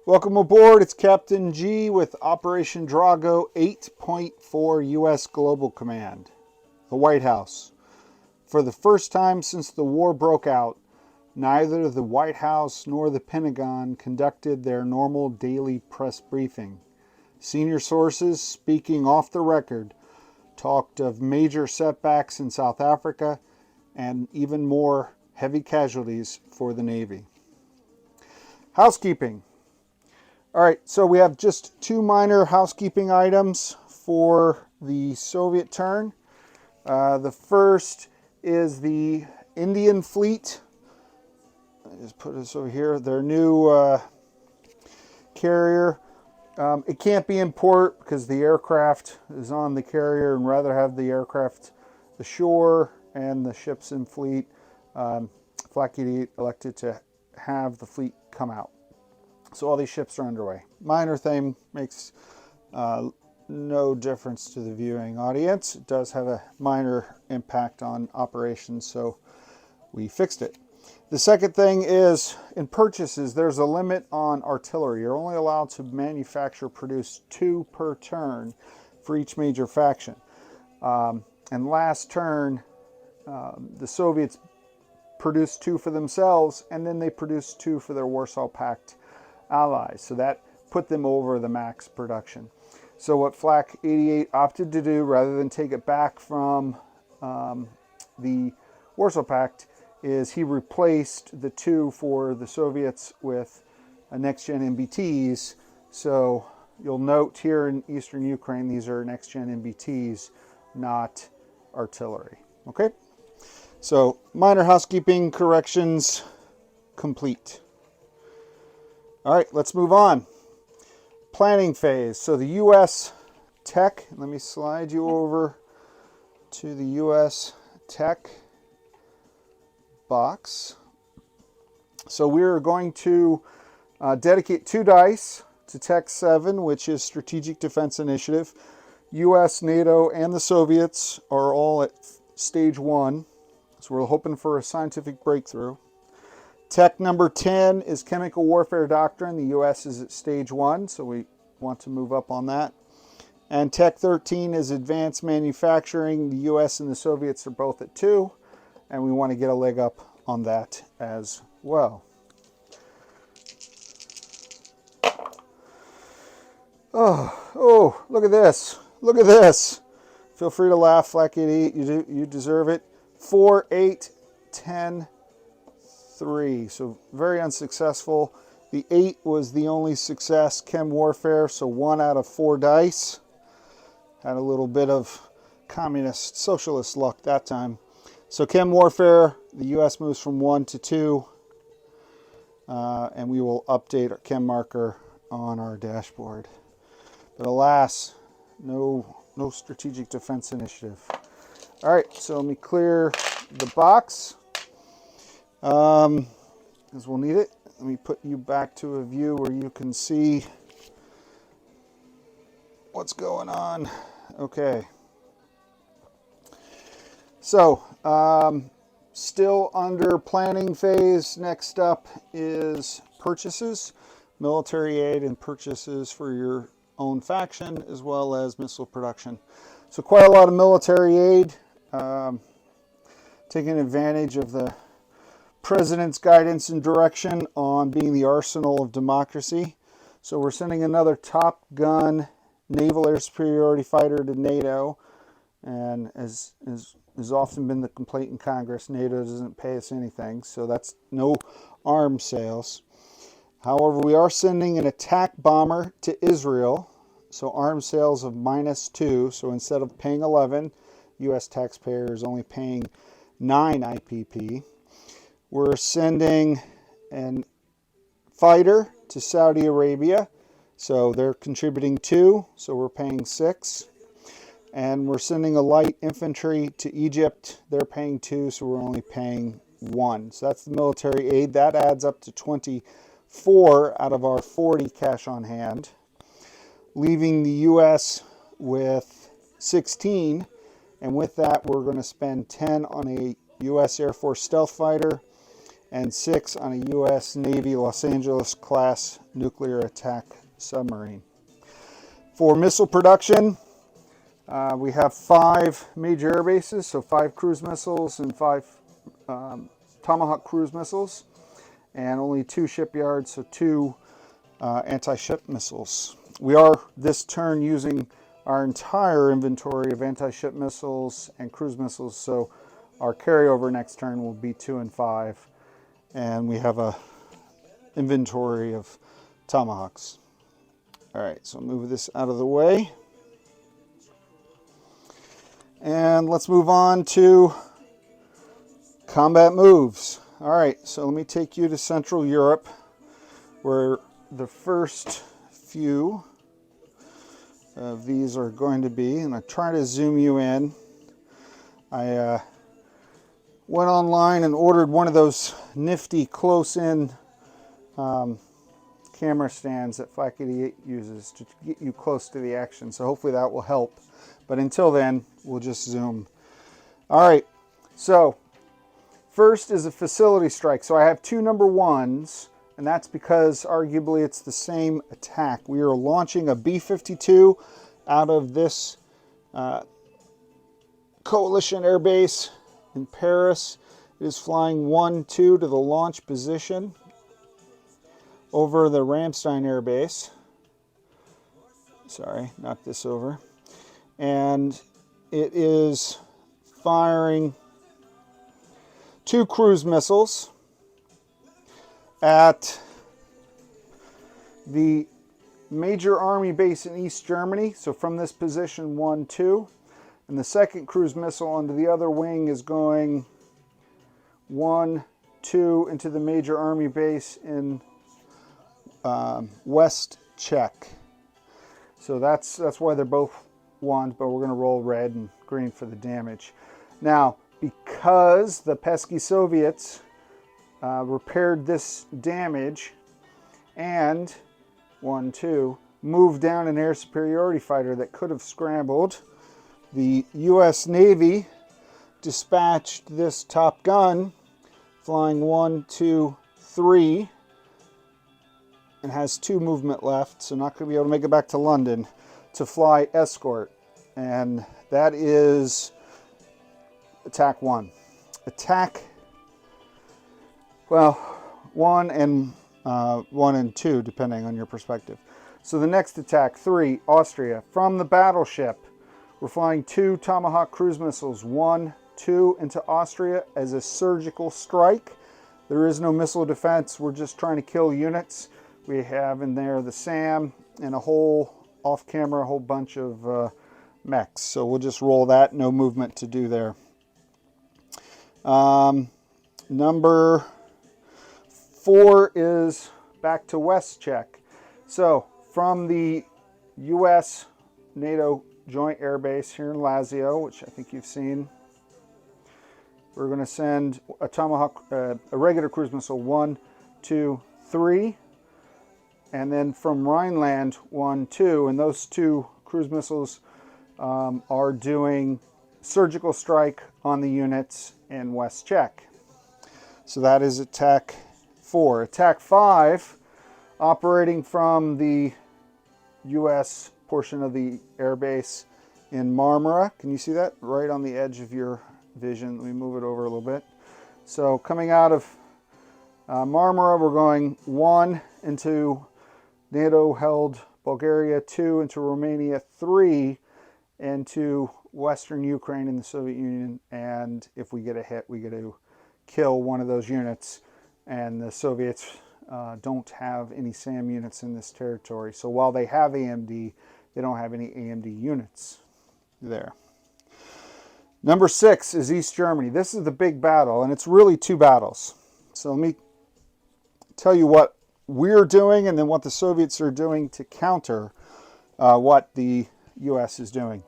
Welcome aboard. It's Captain G with Operation Drago 8.4 U.S. Global Command. The White House. For the first time since the war broke out, neither the White House nor the Pentagon conducted their normal daily press briefing. Senior sources, speaking off the record, talked of major setbacks in South Africa and even more heavy casualties for the Navy. Housekeeping. All right, so we have just two minor housekeeping items for the Soviet turn. The first is the Indian fleet. I just put this over here. Their new carrier. It can't be in port because the aircraft is on the carrier, and rather have the aircraft ashore and the ships in fleet. Flak 88 elected to have the fleet come out. So all these ships are underway. Minor thing, makes no difference to the viewing audience. It does have a minor impact on operations, so we fixed it. The second thing is, in purchases, there's a limit on artillery. You're only allowed to produce 2 per turn for each major faction. And last turn, the Soviets produced 2 for themselves, and then they produced 2 for their Warsaw Pact allies. So that put them over the max production. So what Flak 88 opted to do, rather than take it back from the Warsaw Pact, is he replaced the 2 for the Soviets with next-gen MBTs. So you'll note here in Eastern Ukraine, these are next-gen MBTs, not artillery. Okay? So minor housekeeping corrections complete. All right, let's move on. Planning phase. So the U.S. Tech, let me slide you over to the U.S. Tech box. So we're going to dedicate 2 dice to Tech 7, which is Strategic Defense Initiative. U.S., NATO, and the Soviets are all at stage 1. So we're hoping for a scientific breakthrough. Tech number 10 is Chemical Warfare Doctrine. The U.S. is at stage 1, so we want to move up on that. And Tech 13 is Advanced Manufacturing. The U.S. and the Soviets are both at 2, and we want to get a leg up on that as well. Oh, look at this. Look at this. Feel free to laugh, Flak 88. You deserve it. 4, 8, 10, 3. So very unsuccessful. The 8 was the only success, Chem Warfare, so 1 out of 4 dice. Had a little bit of communist, socialist luck that time. So Chem Warfare, the U.S. moves from 1 to 2. And we will update our Chem marker on our dashboard. But alas, no Strategic Defense Initiative. All right, so let me clear the box. Because we'll need it. Let me put you back to a view where you can see what's going on. Okay. So, still under planning phase. Next up is purchases, military aid and purchases for your own faction, as well as missile production. So quite a lot of military aid, taking advantage of the President's guidance and direction on being the arsenal of democracy. So we're sending another Top Gun naval air superiority fighter to NATO. And as has often been the complaint in Congress, NATO doesn't pay us anything. So that's no arms sales. However, we are sending an attack bomber to Israel. So arms sales of -2. So instead of paying 11, U.S. taxpayer is only paying 9 IPP. We're sending a fighter to Saudi Arabia, so they're contributing 2, so we're paying 6. And we're sending a light infantry to Egypt. They're paying 2, so we're only paying 1. So that's the military aid. That adds up to 24 out of our 40 cash on hand, leaving the U.S. with 16. And with that, we're going to spend 10 on a U.S. Air Force stealth fighter and 6 on a U.S. Navy Los Angeles class nuclear attack submarine. For missile production, we have 5 major air bases, so 5 cruise missiles and 5 Tomahawk cruise missiles, and only 2 shipyards, so 2 anti-ship missiles. We are this turn using our entire inventory of anti-ship missiles and cruise missiles, so our carryover next turn will be 2 and 5, and we have a inventory of Tomahawks. All right, so move this out of the way. And let's move on to combat moves. All right, so let me take you to Central Europe, where the first few of these are going to be, and I try to zoom you in. I went online and ordered one of those nifty close-in camera stands that 588 uses to get you close to the action, so hopefully that will help. But until then, we'll just zoom. All right, so first is a facility strike. So I have 2 number 1s, and that's because arguably it's the same attack. We are launching a B-52 out of this coalition air base in Paris. It is flying 1-2 to the launch position over the Ramstein air base. Sorry, knocked this over. And it is firing 2 cruise missiles at the major army base in East Germany. So from this position, 1-2. And the second cruise missile onto the other wing is going 1-2 into the major army base in West Czech. So that's why they're both 1, but we're going to roll red and green for the damage. Now, because the pesky Soviets repaired this damage and 1-2 moved down an air superiority fighter that could have scrambled, the U.S. Navy dispatched this Top Gun flying 1, 2, 3 and has 2 movement left, so not going to be able to make it back to London to fly escort. And that is attack 1. Attack, well, 1 and 2, depending on your perspective. So the next attack, 3, Austria. From the battleship, we're flying 2 Tomahawk cruise missiles, 1, 2 into Austria as a surgical strike. There is no missile defense. We're just trying to kill units. We have in there the SAM and a whole, off camera, a whole bunch of mechs. So we'll just roll that. No movement to do there. Number 4 is back to West Czech. So from the U.S. NATO Joint Air Base here in Lazio, which I think you've seen, we're going to send a Tomahawk, a regular cruise missile, 1, 2, 3. And then from Rhineland, 1, 2. And those 2 cruise missiles are doing surgical strike on the units in West Czech. So that is attack 4. Attack 5, operating from the U.S. portion of the airbase in Marmara. Can you see that? Right on the edge of your vision. Let me move it over a little bit. So coming out of Marmara, we're going 1 into NATO-held Bulgaria, 2 into Romania, 3 into Western Ukraine in the Soviet Union, and if we get a hit, we get to kill one of those units, and the Soviets don't have any SAM units in this territory. So while they have AMD, they don't have any AMD units there. Number 6 is East Germany. This is the big battle, and it's really 2 battles. So let me tell you what we're doing and then what the Soviets are doing to counter what the U.S. is doing.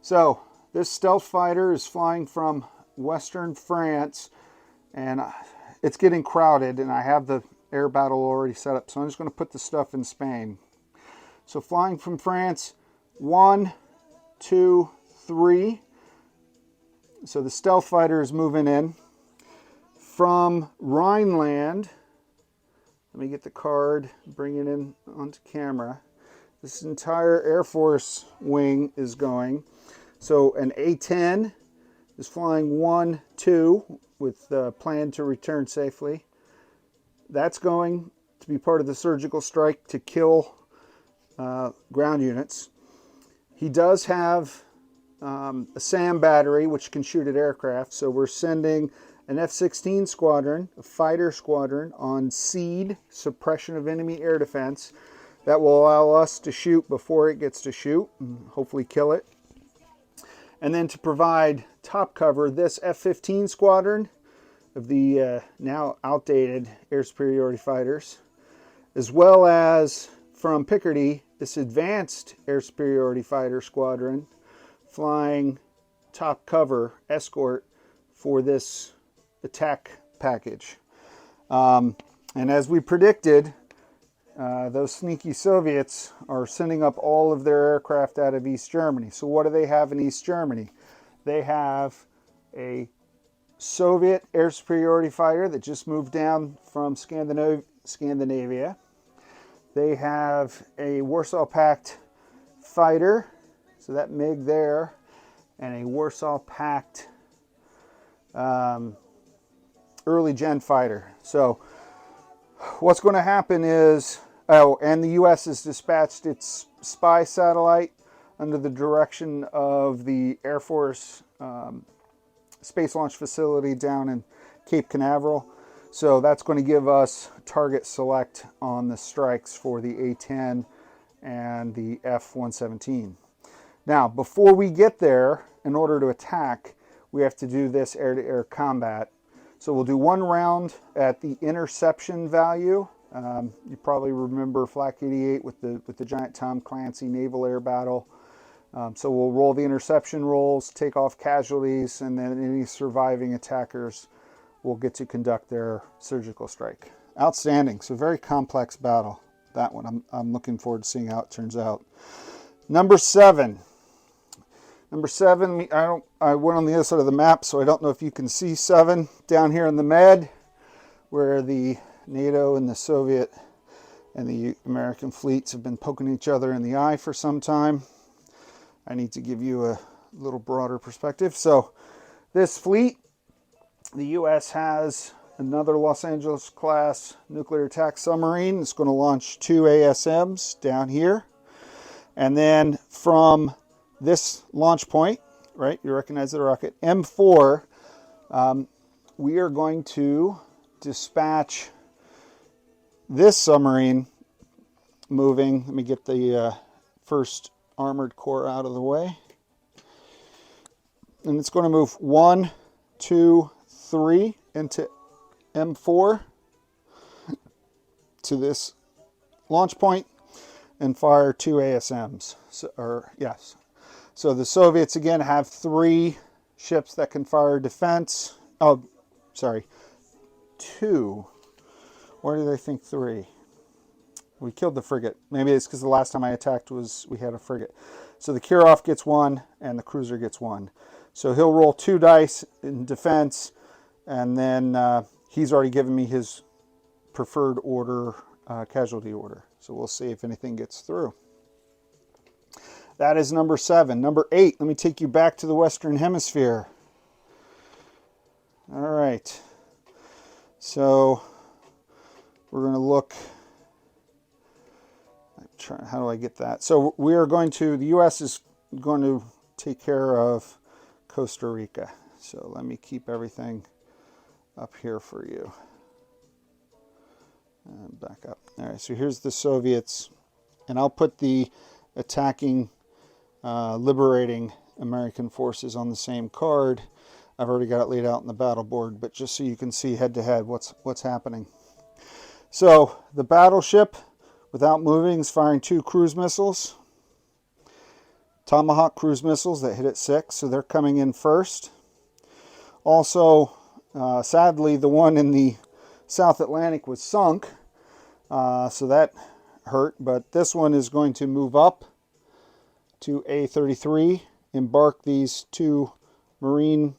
So this stealth fighter is flying from Western France, and it's getting crowded, and I have the air battle already set up, so I'm just going to put the stuff in Spain. So flying from France, 1, 2, 3. So the stealth fighter is moving in. from Rhineland, let me get the card, bring it in onto camera. This entire Air Force wing is going. So an A-10 is flying 1, 2 with the plan to return safely. That's going to be part of the surgical strike to kill ground units. He does have a SAM battery, which can shoot at aircraft. So we're sending an F-16 squadron, a fighter squadron, on SEAD, suppression of enemy air defense. That will allow us to shoot before it gets to shoot, and hopefully kill it. And then to provide top cover, this F-15 squadron of the now outdated air superiority fighters, as well as from Picardy, this advanced air superiority fighter squadron flying top cover escort for this attack package. And as we predicted, those sneaky Soviets are sending up all of their aircraft out of East Germany. So what do they have in East Germany? They have a Soviet air superiority fighter that just moved down from Scandinavia. They have a Warsaw Pact fighter, so that MiG there, and a Warsaw Pact early gen fighter. So what's going to happen is, and the U.S. has dispatched its spy satellite under the direction of the Air Force Space Launch Facility down in Cape Canaveral. So that's going to give us target select on the strikes for the A-10 and the F-117. Now, before we get there, in order to attack, we have to do this air-to-air combat. So we'll do one round at the interception value. You probably remember Flak 88 with the giant Tom Clancy naval air battle. So we'll roll the interception rolls, take off casualties, and then any surviving attackers will get to conduct their surgical strike. Outstanding. So very complex battle, that one. I'm looking forward to seeing how it turns out. Number 7. Number 7, I went on the other side of the map, so I don't know if you can see 7 down here in the Med, where the NATO and the Soviet and the American fleets have been poking each other in the eye for some time. I need to give you a little broader perspective. So this fleet, the U.S. has another Los Angeles class nuclear attack submarine. It's going to launch 2 ASMs down here. And then from this launch point, right, you recognize the rocket, M4, we are going to dispatch this submarine moving. Let me get the first armored core out of the way. And it's going to move 1, 2, 3 into M4 to this launch point and fire 2 ASMs. So the Soviets again have 3 ships that can fire defense. Oh, sorry, 2. Why do they think 3? We killed the frigate. Maybe it's because the last time I attacked we had a frigate. So the Kirov gets 1 and the cruiser gets 1. So he'll roll 2 dice in defense, and then he's already given me his preferred order, casualty order. So we'll see if anything gets through. That is number 7. Number 8, let me take you back to the Western Hemisphere. All right. So we're going to look. How do I get that? So we are going to, the U.S. is going to take care of Costa Rica. So let me keep everything up here for you. And back up. All right, so here's the Soviets. And I'll put the attacking, liberating American forces on the same card. I've already got it laid out in the battle board, but just so you can see head to head what's happening. So the battleship, without moving, is firing 2 cruise missiles. Tomahawk cruise missiles that hit at 6, so they're coming in first. Also, sadly, the one in the South Atlantic was sunk, so that hurt. But this one is going to move up to A-33, embark these 2 Marine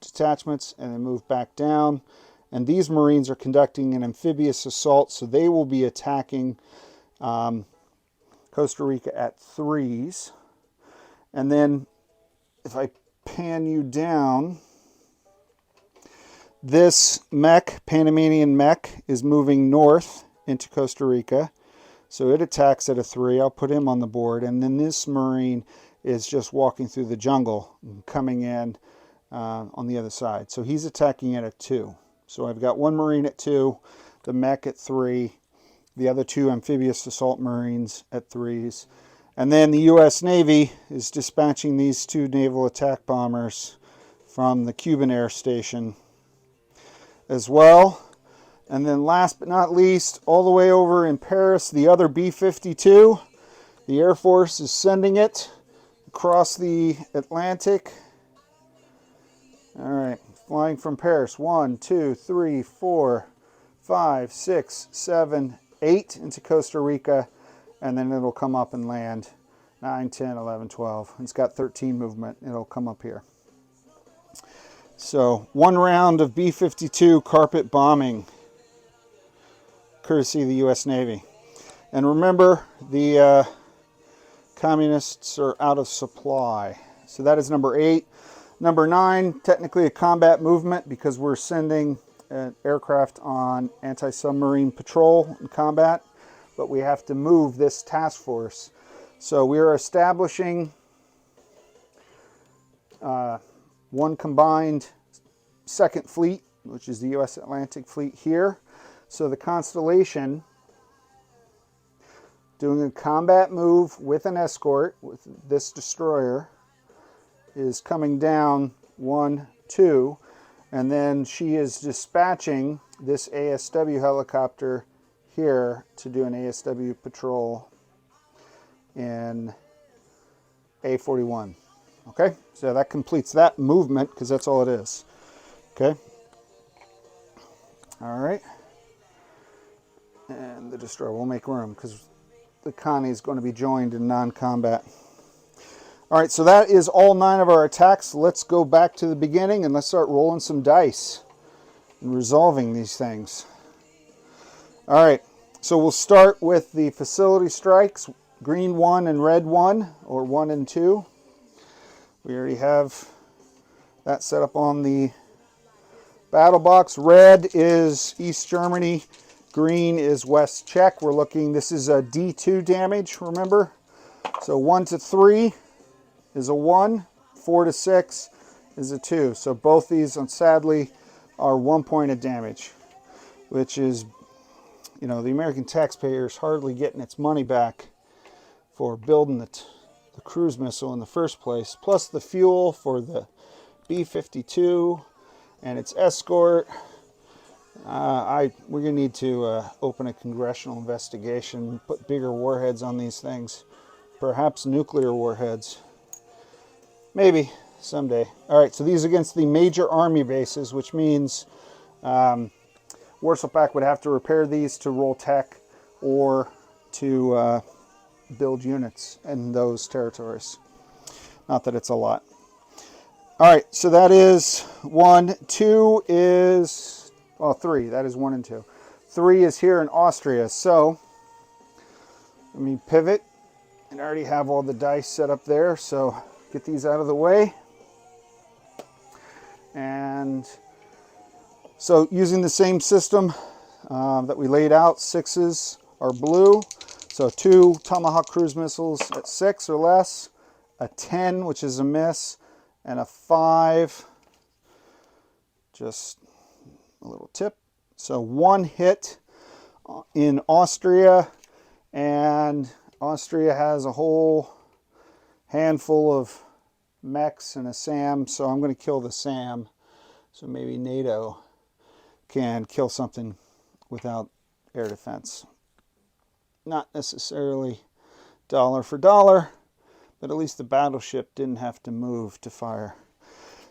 detachments and then move back down. And these Marines are conducting an amphibious assault, so they will be attacking Costa Rica at 3s. And then if I pan you down, this mech, Panamanian mech, is moving north into Costa Rica. So it attacks at a 3. I'll put him on the board. And then this Marine is just walking through the jungle and coming in on the other side. So he's attacking it at 2. So I've got one Marine at 2, the mech at 3, the other 2 amphibious assault Marines at 3s. And then the U.S. Navy is dispatching these 2 naval attack bombers from the Cuban Air Station as well. And then last but not least, all the way over in Paris, the other B-52. The Air Force is sending it across the Atlantic. All right, flying from Paris. 1, 2, 3, 4, 5, 6, 7, 8 into Costa Rica. And then it'll come up and land 9, 10, 11, 12. It's got 13 movement. It'll come up here. So 1 round of B-52 carpet bombing, courtesy of the U.S. Navy. And remember, the communists are out of supply. So that is number 8. Number 9, technically a combat movement because we're sending an aircraft on anti-submarine patrol in combat, but we have to move this task force. So we are establishing one combined second fleet, which is the U.S. Atlantic Fleet here. So the Constellation, doing a combat move with an escort with this destroyer, is coming down 1, 2, and then she is dispatching this ASW helicopter here to do an ASW patrol in A41. Okay, so that completes that movement because that's all it is. Okay, all right, and the destroyer will make room because the Connie is going to be joined in non-combat. All right, so that is all 9 of our attacks. Let's go back to the beginning and let's start rolling some dice and resolving these things. All right, so we'll start with the facility strikes, green 1 and red 1, or 1 and 2. We already have that set up on the battle box. Red is East Germany, green is West Czech. We're looking, this is a D2 damage, remember? So 1 to 3 is a 1, 4 to 6 is a 2. So both these, sadly, are 1 point of damage, which is, you know, the American taxpayer is hardly getting its money back for building the cruise missile in the first place, plus the fuel for the B-52 and its escort. We're going to need to open a congressional investigation, put bigger warheads on these things, perhaps nuclear warheads. Maybe someday. All right, so these against the major army bases, which means Warsaw Pact would have to repair these to roll tech or to build units in those territories. Not that it's a lot. All right, so that is 1. 2 is, well, 3. That is 1 and 2. 3 is here in Austria. So let me pivot. And I already have all the dice set up there. So get these out of the way. And so using the same system that we laid out, 6s are blue. So 2 Tomahawk cruise missiles at 6 or less, a 10, which is a miss, and a 5, just a little tip. So 1 hit in Austria, and Austria has a whole handful of mechs and a SAM, so I'm going to kill the SAM. So maybe NATO can kill something without air defense. Not necessarily dollar for dollar, but at least the battleship didn't have to move to fire.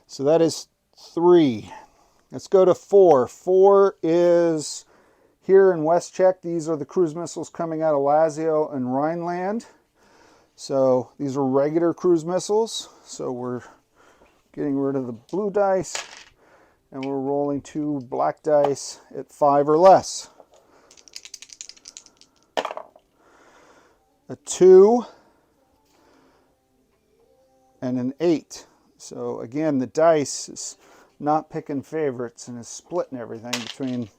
So that is 3. Let's go to 4. 4 is here in West Czech. These are the cruise missiles coming out of Lazio and Rhineland. So these are regular cruise missiles. So we're getting rid of the blue dice, and we're rolling 2 black dice at 5 or less. A 2 and an 8. So again, the dice is not picking favorites and is splitting everything between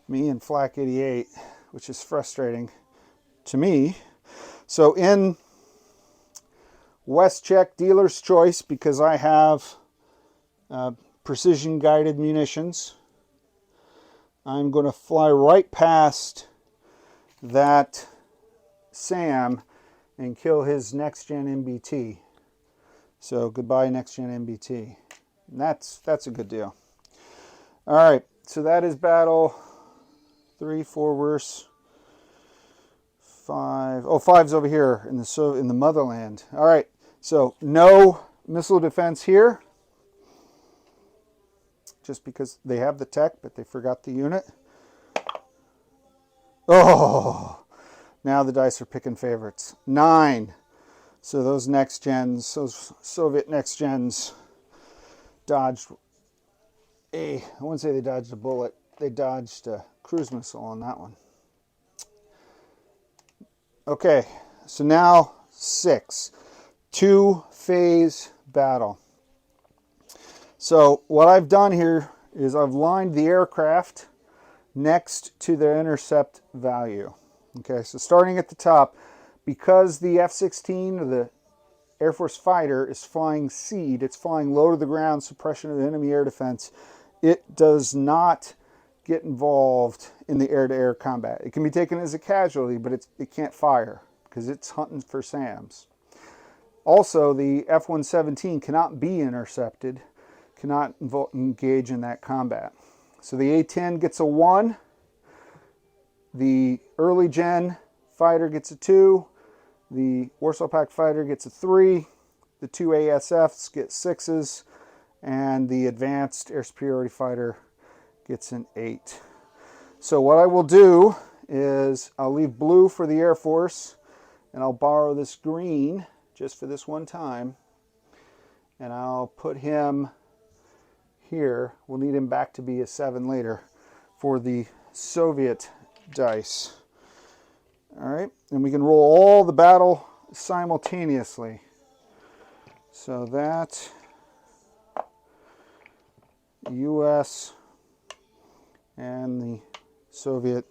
me and Flak 88, which is frustrating to me. So in WestCheck Dealer's Choice, because I have precision guided munitions, I'm going to fly right past that Sam and kill his next gen MBT. So goodbye next gen MBT. And that's a good deal. All right, so that is battle 3, 4 worse. 5. Oh, 5's over here in the motherland. All right, so no missile defense here, just because they have the tech, but they forgot the unit. Oh, now the dice are picking favorites. 9. So those next gens, those Soviet next gens, dodged I wouldn't say they dodged a bullet. They dodged a cruise missile on that one. Okay, so now 6. 2-phase battle. So what I've done here is I've lined the aircraft next to their intercept value. Okay, so starting at the top, because the F-16 or the Air Force fighter is flying SEAD, it's flying low to the ground, suppression of enemy air defense, it does not get involved in the air-to-air combat. It can be taken as a casualty, but it can't fire because it's hunting for SAMs. Also, the F-117 cannot be intercepted, cannot engage in that combat. So the A-10 gets a 1, the early gen fighter gets a 2, the Warsaw Pact fighter gets a 3, the 2 ASFs get 6s, and the advanced air superiority fighter gets an 8. So what I will do is I'll leave blue for the Air Force, and I'll borrow this green just for this one time, and I'll put him here. We'll need him back to be a 7 later for the Soviet dice. All right, and we can roll all the battle simultaneously. So that US and the Soviet.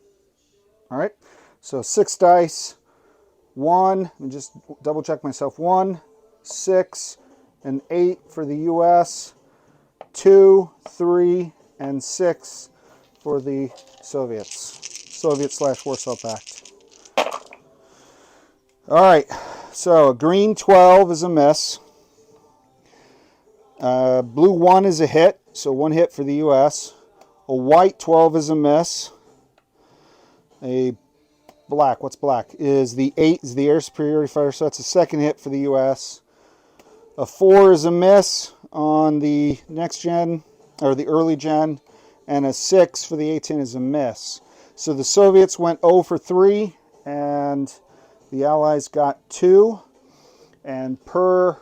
All right, so 6 dice. 1, and just double check myself. 1, 6, and 8 for the US. 2, 3, and 6 for the Soviets. Soviet/Warsaw Pact. All right, so a green 12 is a miss. Blue 1 is a hit, so 1 hit for the US. A white 12 is a miss. A black, what's black? Is the 8 is the air superiority fighter, so that's a 2nd hit for the US. A 4 is a miss on the next gen, or the early gen, and a 6 for the A-10 is a miss. So the Soviets went 0 for 3, and the Allies got 2. And per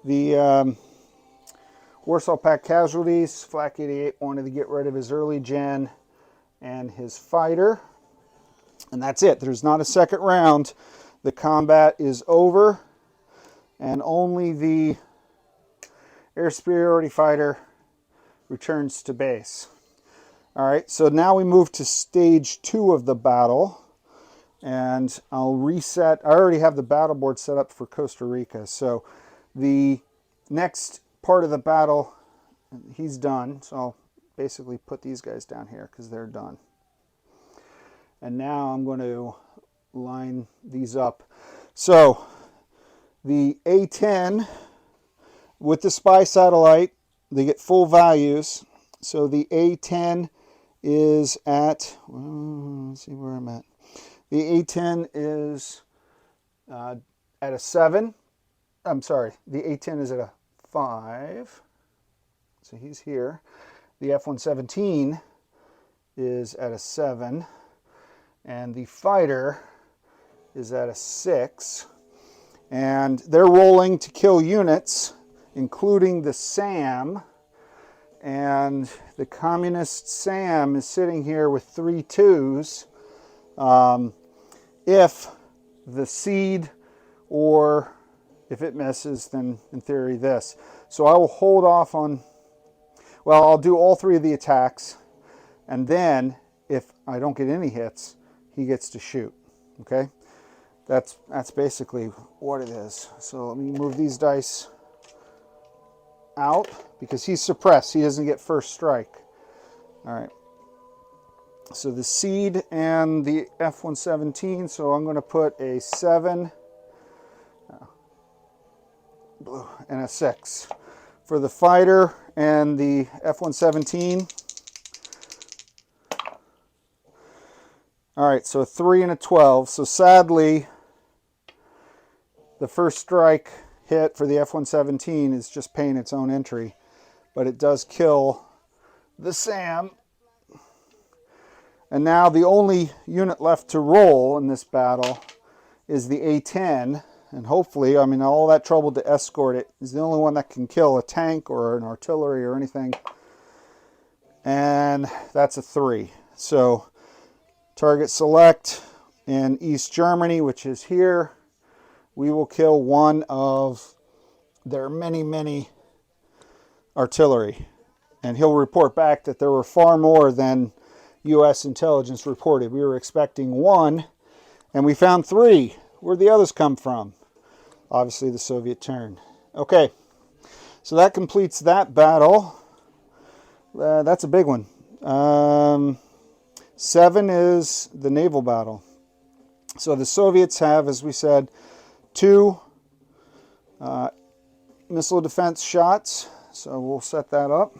the Warsaw Pact casualties, Flak 88 wanted to get rid of his early gen and his fighter. And that's it. There's not a second round. The combat is over, and only the air superiority fighter returns to base. All right, so now we move to stage 2 of the battle, and I'll reset. I already have the battle board set up for Costa Rica, so the next part of the battle, he's done, so I'll basically put these guys down here because they're done. And now I'm going to line these up. So the A-10 with the spy satellite, they get full values. So the A-10 is at, well, let's see where I'm at. The A-10 is at a 7. I'm sorry, the A-10 is at a 5. So he's here. The F-117 is at a 7. And the fighter is at a 6. And they're rolling to kill units, including the SAM. and the communist Sam is sitting here with 3 2s. If the seed, or if it misses, then in theory this. So I will hold off on, well, I'll do all 3 of the attacks, and then if I don't get any hits, he gets to shoot. Okay, that's basically what it is. So let me move these dice out because he's suppressed. He doesn't get first strike. All right. So the seed and the F-117. So I'm going to put a 7 and a 6 for the fighter and the F-117. All right, so a 3 and a 12. So sadly, the first strike hit for the F-117 is just paying its own entry, but it does kill the Sam. And now the only unit left to roll in this battle is the A-10, and hopefully, I mean, all that trouble to escort it is the only one that can kill a tank or an artillery or anything, and that's a 3. So target select in East Germany, which is here. We will kill one of their many artillery. And he'll report back that there were far more than U.S. intelligence reported. We were expecting 1, and we found 3. Where'd the others come from? Obviously the Soviet turn. Okay, so that completes that battle. That's a big one. 7 is the naval battle. So the Soviets have, as we said, 2 missile defense shots. So we'll set that up.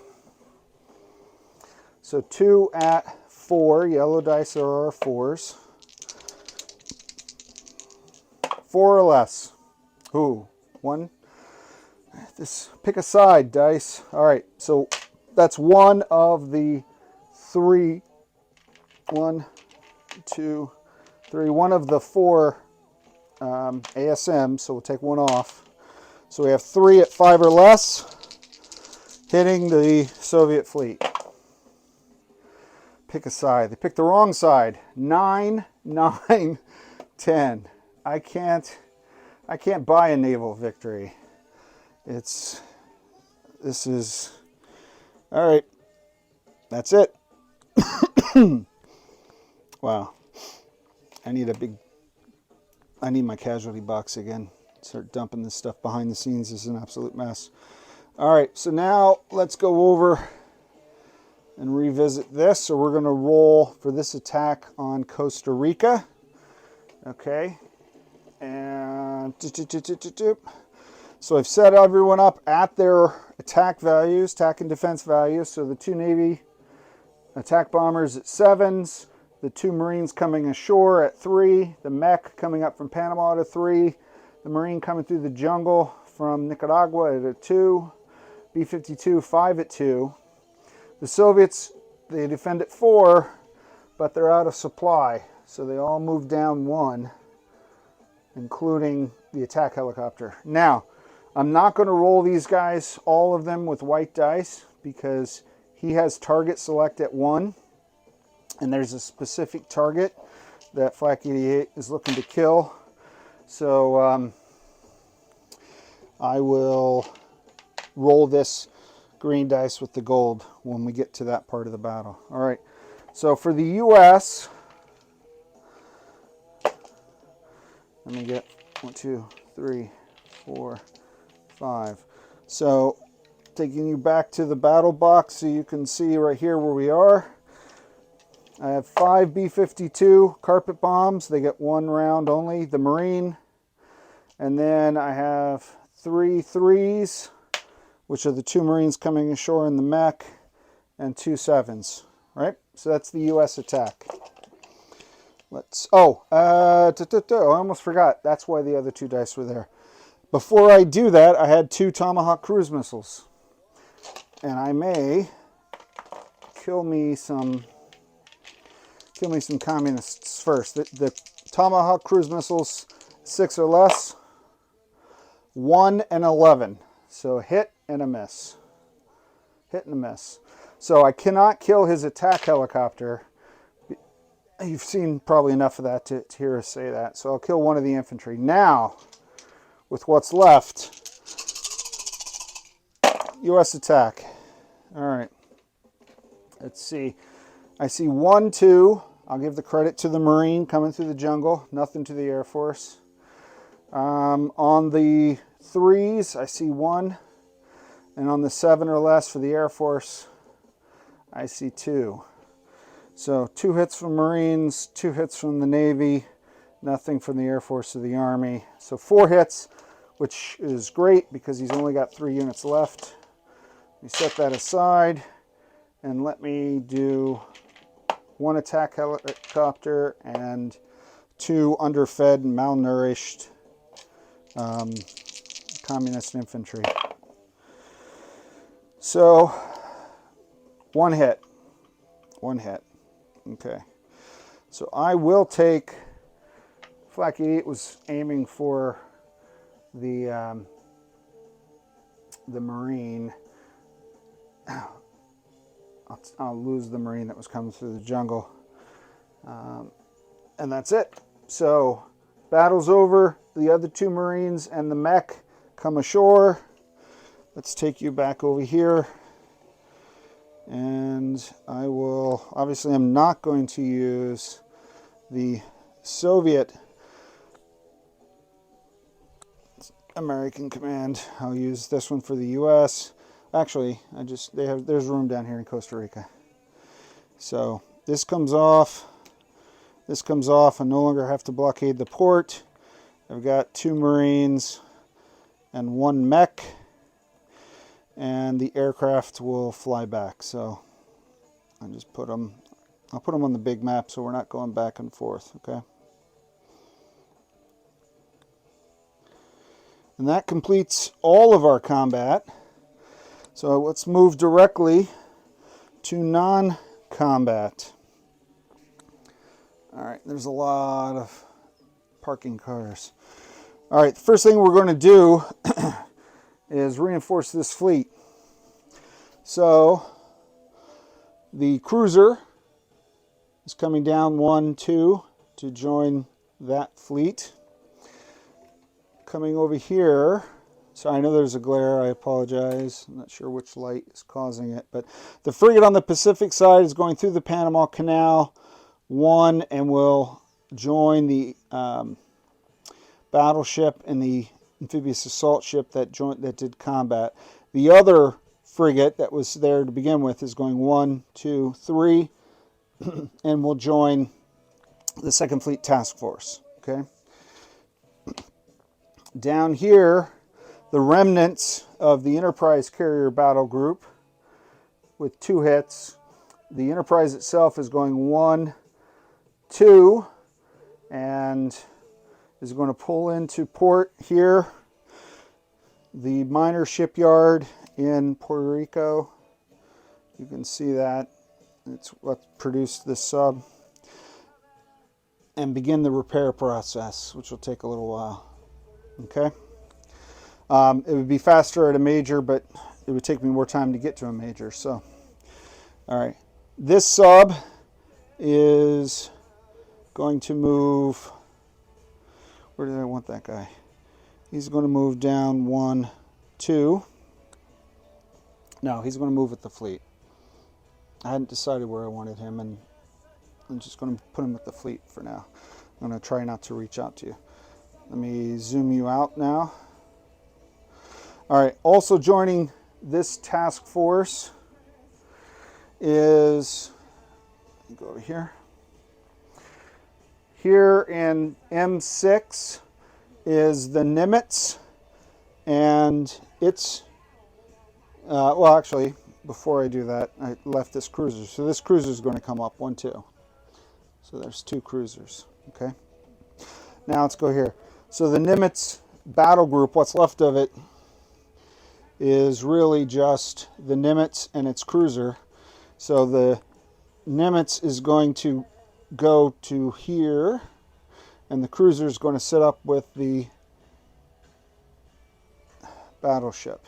So 2 at 4. Yellow dice are our 4s. 4 or less. Ooh, 1. This, pick a side, dice. All right, so that's 1 of the 3. 1, 2, 3. 1 of the 4 ASM, so we'll take 1 off. So we have 3 at 5 or less, hitting the Soviet fleet. Pick a side. They picked the wrong side. 9, 9, 10. I can't buy a naval victory. This is, all right. That's it. Wow. I need my casualty box again. Start dumping this stuff behind the scenes. This is an absolute mess. All right, so now let's go over and revisit this. So we're going to roll for this attack on Costa Rica. Okay. And so I've set everyone up at their attack values, attack and defense values. So the 2 Navy attack bombers at 7s, the 2 Marines coming ashore at 3, the mech coming up from Panama at a 3, the Marine coming through the jungle from Nicaragua at a 2, B-52 5 at 2. The Soviets, they defend at 4, but they're out of supply, so they all move down 1, including the attack helicopter. Now, I'm not going to roll these guys, all of them, with white dice, because he has target select at 1, and there's a specific target that Flak 88 is looking to kill. So I will roll this green dice with the gold when we get to that part of the battle. All right, so for the U.S., let me get 1, 2, 3, 4, 5. So taking you back to the battle box so you can see right here where we are. I have 5 B-52 carpet bombs. They get 1 round only, the Marine. And then I have 3 3s, which are the 2 Marines coming ashore in the mech, and 2 7s, right? So that's the U.S. attack. I almost forgot. That's why the other 2 dice were there. Before I do that, I had 2 Tomahawk cruise missiles. And I may kill me some communists first. The Tomahawk cruise missiles, 6 or less, 1 and 11. So a hit and a miss. hit and a miss. So I cannot kill his attack helicopter. You've seen probably enough of that to hear us say that. So I'll kill one of the infantry. Now, with what's left, U.S. attack. All right. Let's see. I see 1, 2. I'll give the credit to the Marine coming through the jungle. Nothing to the Air Force. On the 3s, I see 1. And on the 7 or less for the Air Force, I see 2. So 2 hits from Marines, 2 hits from the Navy, nothing from the Air Force or the Army. So 4 hits, which is great because he's only got 3 units left. We set that aside and let me do 1 attack helicopter and 2 underfed and malnourished communist infantry. So 1 hit. 1 hit. Okay. So I will take, Flak 88 was aiming for the Marine. I'll lose the Marine that was coming through the jungle. And that's it. So battle's over. The other 2 Marines and the mech come ashore. Let's take you back over here. And I will, obviously I'm not going to use the Soviet American command. I'll use this one for the US. Actually, there's room down here in Costa Rica. So this comes off. This comes off. I no longer have to blockade the port. I've got 2 Marines and 1 mech. And the aircraft will fly back. So I'll just put them, I'll put them on the big map so we're not going back and forth, okay? And that completes all of our combat. So let's move directly to non-combat. All right, there's a lot of parking cars. All right, the first thing we're going to do is reinforce this fleet. So the cruiser is coming down 1, 2 to join that fleet. Coming over here, so I know there's a glare, I apologize. I'm not sure which light is causing it, but the frigate on the Pacific side is going through the Panama Canal 1 and will join the battleship and the amphibious assault ship that did combat. The other frigate that was there to begin with is going 1, 2, 3 and will join the 2nd Fleet Task Force. Okay. Down here, the remnants of the Enterprise carrier battle group with 2 hits. The Enterprise itself is going 1, 2 and is going to pull into port here. The minor shipyard in Puerto Rico. You can see that. It's what produced this sub. And begin the repair process, which will take a little while. Okay. It would be faster at a major, but it would take me more time to get to a major. So, all right. This sub is going to move. Where did I want that guy? He's going to move down 1, 2. No, he's going to move with the fleet. I hadn't decided where I wanted him, and I'm just going to put him with the fleet for now. I'm going to try not to reach out to you. Let me zoom you out now. All right, also joining this task force is, go over here. Here in M6 is the Nimitz, and it's, well actually, before I do that, I left this cruiser. So this cruiser is going to come up, 1, 2. So there's 2 cruisers, okay? Now let's go here. So the Nimitz battle group, what's left of it, is really just the Nimitz and its cruiser. So the Nimitz is going to go to here, and the cruiser is going to sit up with the battleship.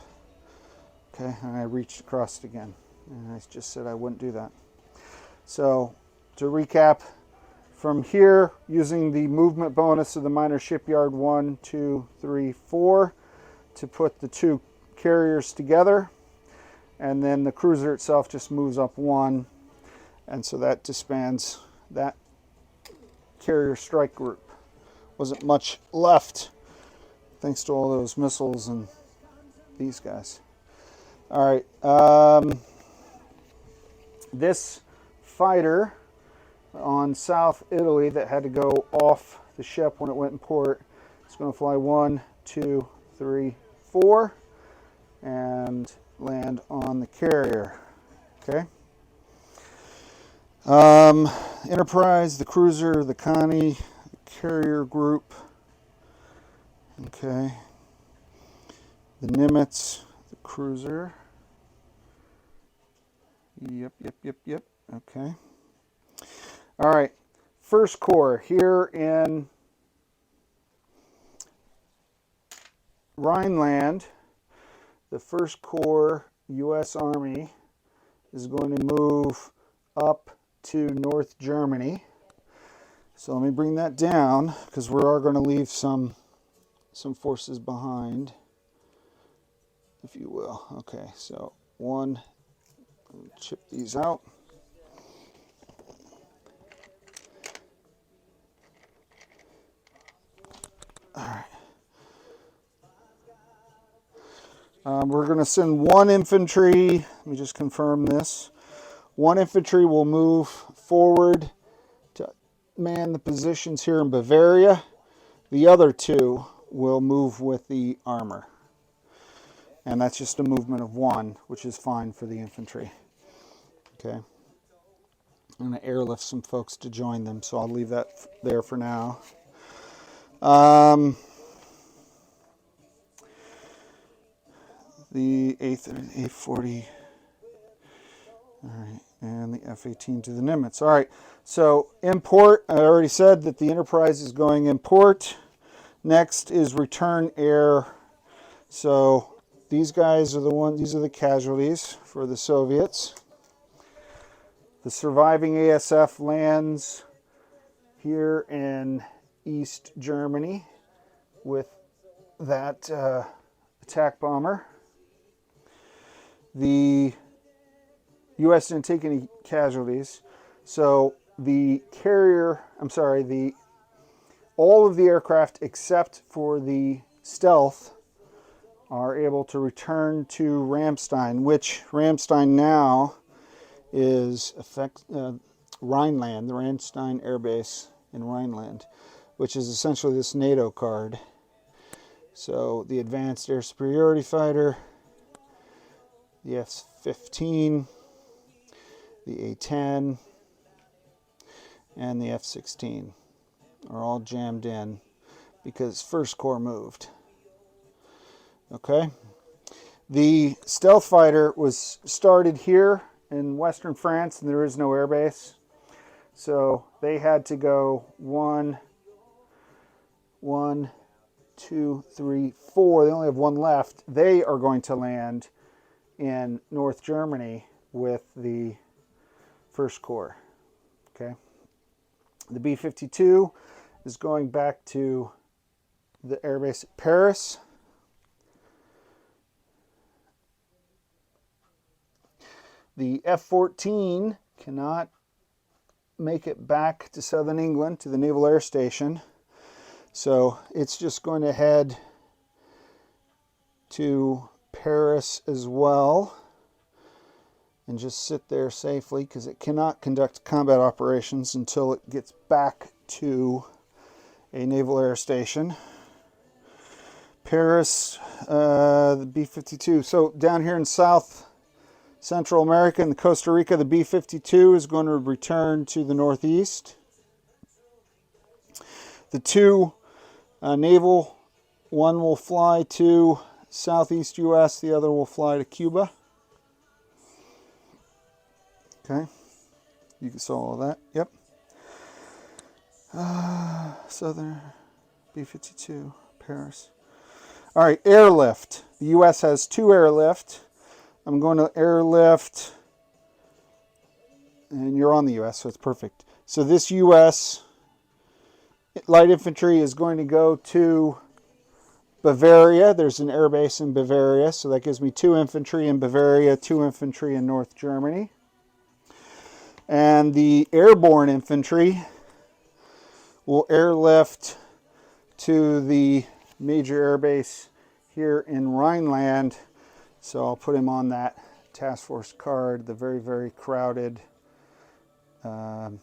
Okay, and I reached across it again. And I just said I wouldn't do that. So, to recap, from here, using the movement bonus of the minor shipyard 1, 2, 3, 4 to put the two carriers together. And then the cruiser itself just moves up 1. And so that disbands that carrier strike group. Wasn't much left, thanks to all those missiles and these guys. All right. This fighter on South Italy that had to go off the ship when it went in port, it's going to fly 1, 2, 3, 4 and land on the carrier. Okay. Enterprise, the cruiser, the Connie, the carrier group. Okay. The Nimitz, the cruiser. Yep. Okay. All right. First Corps here in Rhineland. The First Corps U.S. Army is going to move up to North Germany. So let me bring that down because we are going to leave some forces behind, if you will. Okay, so one, chip these out. All right. We're going to send 1 infantry. Let me just confirm this. 1 infantry will move forward to man the positions here in Bavaria. The other 2 will move with the armor. And that's just a movement of 1, which is fine for the infantry. Okay. I'm going to airlift some folks to join them, so I'll leave that there for now. The A40, all right, and the F-18 to the Nimitz. All right, so import, I already said that the Enterprise is going import. Next is return air. So these guys are the ones, these are the casualties for the Soviets. The surviving ASF lands here in East Germany with that attack bomber. The U.S. didn't take any casualties, so the carrier, all of the aircraft except for the stealth are able to return to Ramstein, which Ramstein now is Rhineland, the Ramstein Air Base in Rhineland, which is essentially this NATO card. So the Advanced Air Superiority Fighter, the F-15, the A-10, and the F-16 are all jammed in because First Corps moved. Okay. The stealth fighter was started here in Western France, and there is no airbase. So they had to go 1, 2, 3, 4. They only have 1 left. They are going to land in North Germany with the First Corps. Okay. The B-52 is going back to the airbase at Paris. The F-14 cannot make it back to southern England to the Naval Air Station. So it's just going to head to Paris as well and just sit there safely because it cannot conduct combat operations until it gets back to a naval air station. Paris, the B-52. So down here in Central America and Costa Rica, the B-52 is going to return to the northeast. The 2 naval, one will fly to southeast U.S., the other will fly to Cuba. Okay, you saw all that. Yep. Southern B-52, Paris. All right, airlift. The U.S. has 2 airlift. I'm going to airlift, and you're on the U.S., so it's perfect. So this U.S. light infantry is going to go to Bavaria. There's an air base in Bavaria, so that gives me 2 infantry in Bavaria, 2 infantry in North Germany. And the airborne infantry will airlift to the major air base here in Rhineland. So I'll put him on that task force card, the very, very crowded NATO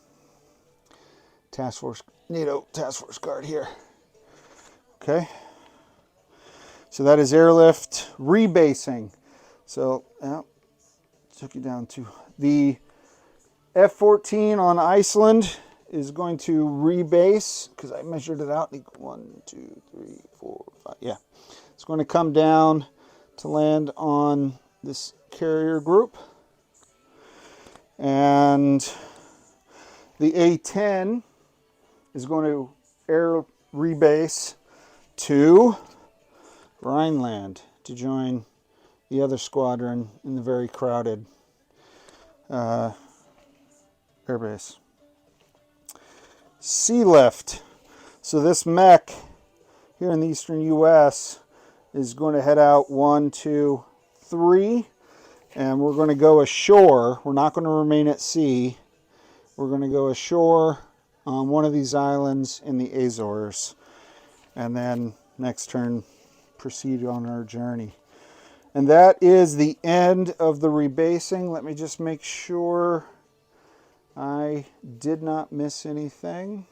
task force card here. Okay. So that is airlift rebasing. So took you down to the F-14 on Iceland is going to rebase, because I measured it out. 1, 2, 3, 4, 5. Yeah. It's going to come down to land on this carrier group. And the A-10 is going to air rebase to Rhineland to join the other squadron in the very crowded airbase. Sea lift. So this mech here in the eastern U.S. is going to head out 1, 2, 3, and we're going to go ashore. We're not going to remain at sea. We're going to go ashore on one of these islands in the Azores, and then next turn proceed on our journey. And that is the end of the rebasing. Let me just make sure I did not miss anything.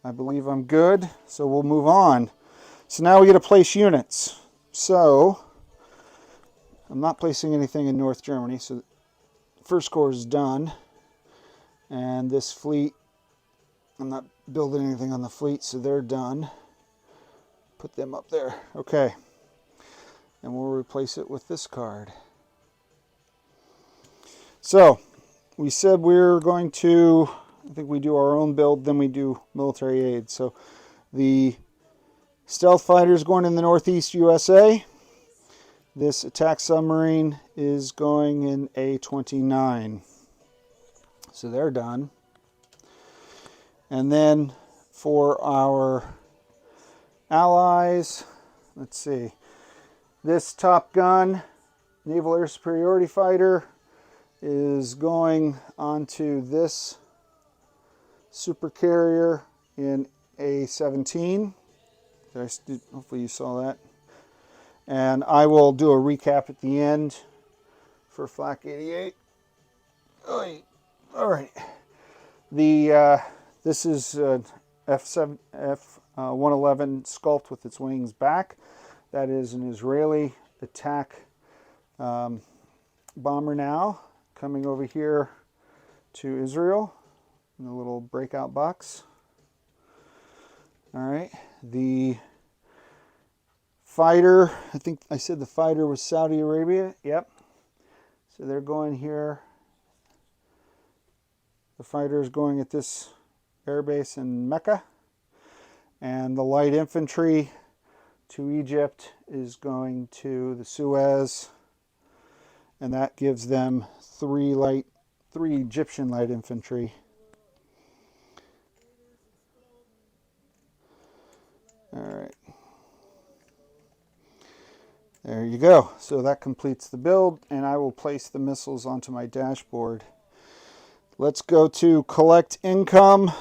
I believe I'm good, so we'll move on. So now we get to place units. So I'm not placing anything in North Germany, so first corps is done. And this fleet, I'm not building anything on the fleet, so they're done. Put them up there. Okay. And we'll replace it with this card. So we said we're going to, I think we do our own build, then we do military aid. So the stealth fighter is going in the Northeast USA. This attack submarine is going in A-29. So they're done. And then for our allies, let's see. This Top Gun Naval Air Superiority Fighter is going onto this supercarrier in A-17. Hopefully you saw that. And I will do a recap at the end for Flak 88. All right. This is F-111 sculpt with its wings back. That is an Israeli attack bomber now coming over here to Israel in a little breakout box. All right, the fighter, I think I said the fighter was Saudi Arabia. Yep. So they're going here. The fighter is going at this airbase in Mecca. And the light infantry to Egypt is going to the Suez, and that gives them three Egyptian light infantry. All right, there you go. So that completes the build, and I will place the missiles onto my dashboard. Let's go to collect income,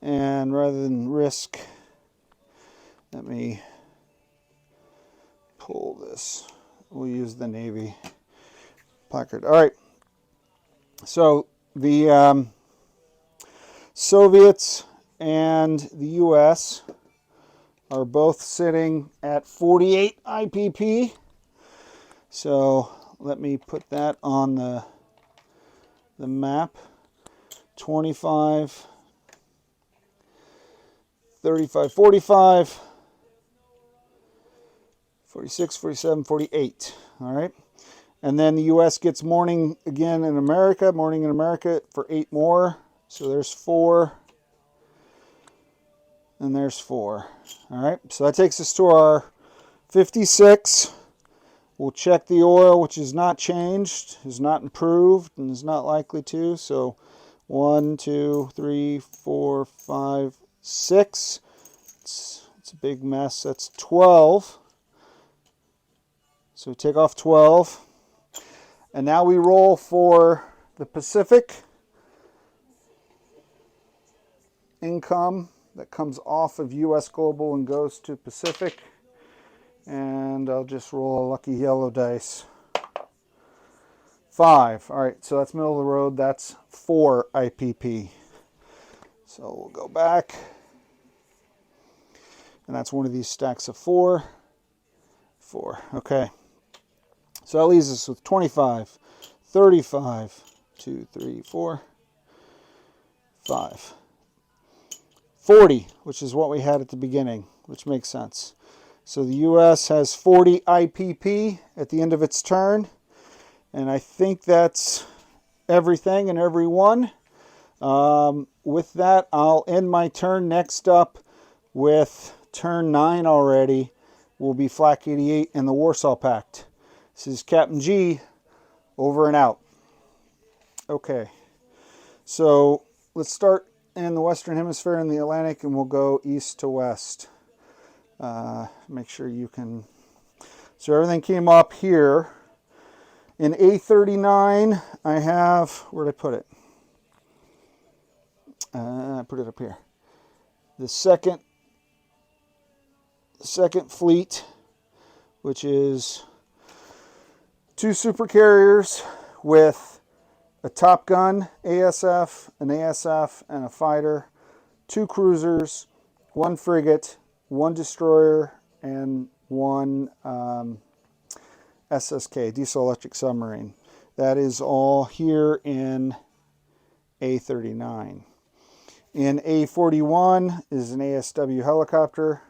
and rather than risk, let me pull this. We'll use the Navy placard. All right. So the Soviets and the U.S. are both sitting at 48 IPP. So let me put that on the map. 25, 35, 45. 46, 47, 48. All right. And then the U.S. gets morning again in America. Morning in America for 8 more. So there's 4. And there's 4. All right. So that takes us to our 56. We'll check the oil, which is not changed, is not improved, and is not likely to. So 1, 2, 3, 4, 5, 6. It's a big mess. That's 12. So we take off 12. And now we roll for the Pacific income that comes off of US Global and goes to Pacific. And I'll just roll a lucky yellow dice. 5. All right, so that's middle of the road. That's 4 IPP. So we'll go back. And that's one of these stacks of 4. 4. Okay. So that leaves us with 25, 35, 2, 3, 4, 5. 40, which is what we had at the beginning, which makes sense. So the US has 40 IPP at the end of its turn. And I think that's everything and everyone. With that, I'll end my turn. Next up, with turn 9 already, will be Flak 88 and the Warsaw Pact. This is Captain G, over and out. Okay, so let's start in the Western Hemisphere in the Atlantic, and we'll go east to west. Make sure you can... So everything came up here. In A39, I have... Where'd I put it? I put it up here. The second fleet, which is 2 supercarriers with a Top Gun ASF, an ASF, and a fighter, 2 cruisers, 1 frigate, 1 destroyer, and 1 SSK, diesel electric submarine. That is all here in A39. In A41 is an ASW helicopter.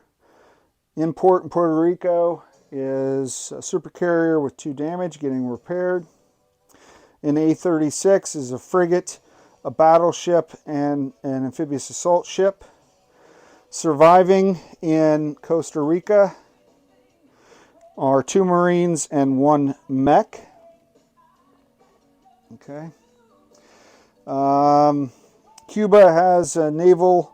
Import in Puerto Rico is a supercarrier with 2 damage getting repaired. In A36 is a frigate, a battleship, and an amphibious assault ship. Surviving in Costa Rica are 2 Marines and 1 mech. Okay. Cuba has a naval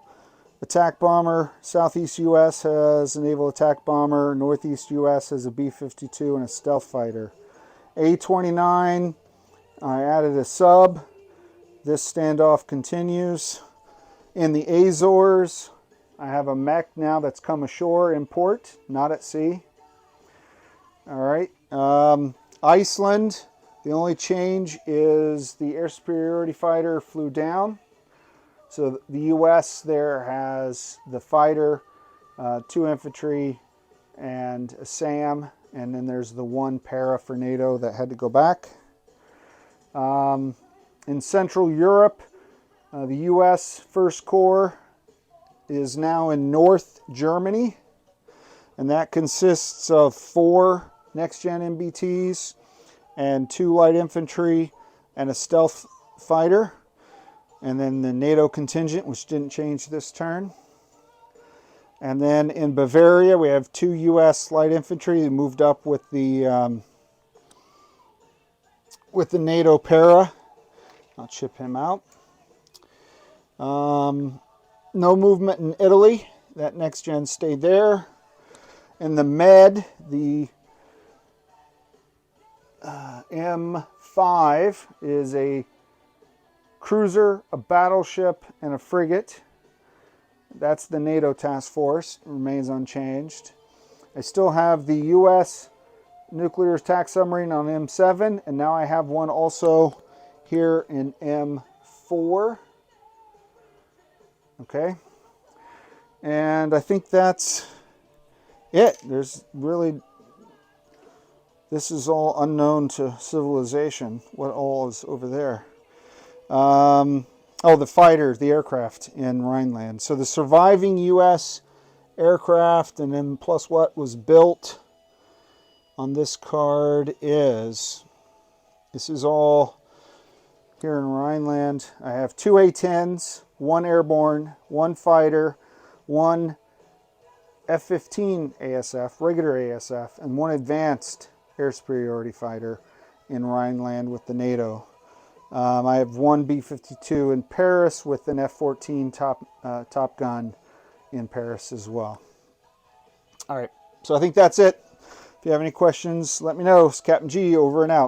attack bomber. Southeast U.S. has a naval attack bomber. Northeast U.S. has a B-52 and a stealth fighter. A-29, I added a sub. This standoff continues. In the Azores, I have a mech now that's come ashore in port, not at sea. All right. Iceland, the only change is the air superiority fighter flew down. So the U.S. there has the fighter, 2 infantry, and a SAM, and then there's the 1 para for NATO that had to go back. In Central Europe, the U.S. First Corps is now in North Germany, and that consists of 4 next-gen MBTs and 2 light infantry and a stealth fighter. And then the NATO contingent, which didn't change this turn. And then in Bavaria, we have 2 U.S. light infantry that moved up with the NATO para. I'll chip him out. No movement in Italy. That next gen stayed there. In the Med, the M5 is a cruiser, a battleship, and a frigate. That's the NATO task force. It remains unchanged. I still have the U.S. nuclear attack submarine on M7, and now I have one also here in M4. Okay. And I think that's it. There's really... This is all unknown to civilization, what all is over there. The fighter, the aircraft in Rhineland. So the surviving U.S. aircraft, and then plus what was built on this card is, this is all here in Rhineland. I have 2 A-10s, 1 airborne, 1 fighter, 1 F-15 ASF, regular ASF, and 1 advanced air superiority fighter in Rhineland with the NATO. I have one B-52 in Paris with an F-14 Top Gun in Paris as well. All right, so I think that's it. If you have any questions, let me know. It's Captain G over and out.